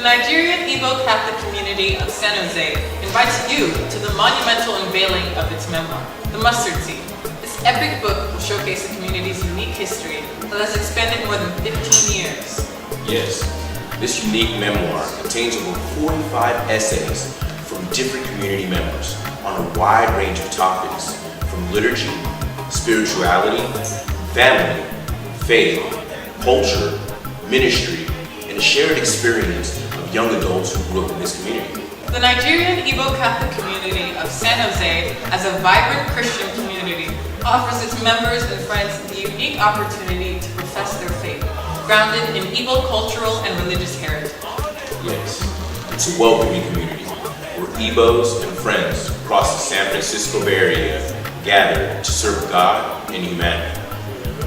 The Nigerian Igbo Catholic community of San Jose invites you to the monumental unveiling of its memoir, The Mustard Seed. This epic book will showcase the community's unique history that has expanded more than 15 years. Yes, this unique memoir contains over 45 essays from different community members on a wide range of topics, from liturgy, spirituality, family, faith, culture, ministry, and a shared experience of young adults who grew up in this community. The Nigerian Igbo Catholic community of San Jose, as a vibrant Christian community, offers its members and friends the unique opportunity to profess their faith, grounded in Igbo cultural and religious heritage. Yes, it's a welcoming community where Igbos and friends across the San Francisco Bay Area gather to serve God and humanity.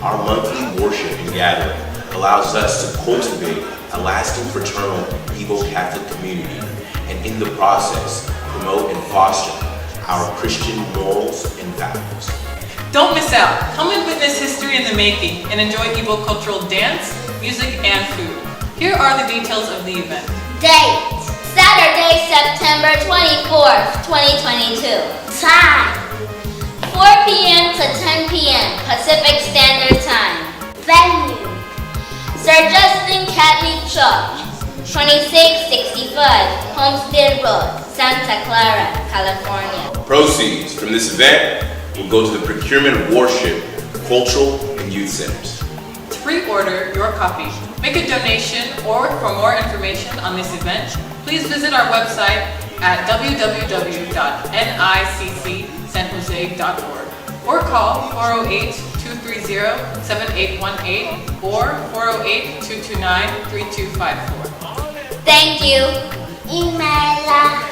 Our monthly worship and gathering allows us to cultivate a lasting fraternal Igbo Catholic community, and in the process, promote and foster our Christian morals and values. Don't miss out. Come and witness history in the making and enjoy Igbo cultural dance, music, and food. Here are the details of the event. Date: Saturday, September 24th, 2022. Time: 4 p.m. to 10 p.m. Pacific Standard Time. Venue: Sir Justin Catholic Church, 2665 Homestead Road, Santa Clara, California. Proceeds from this event will go to the procurement of worship, cultural, and youth centers. To pre-order your copy, make a donation, or for more information on this event, please visit our website at www.niccsanjose.org or call 408-230-7818 or 408-229-3254. Thank you. Imela.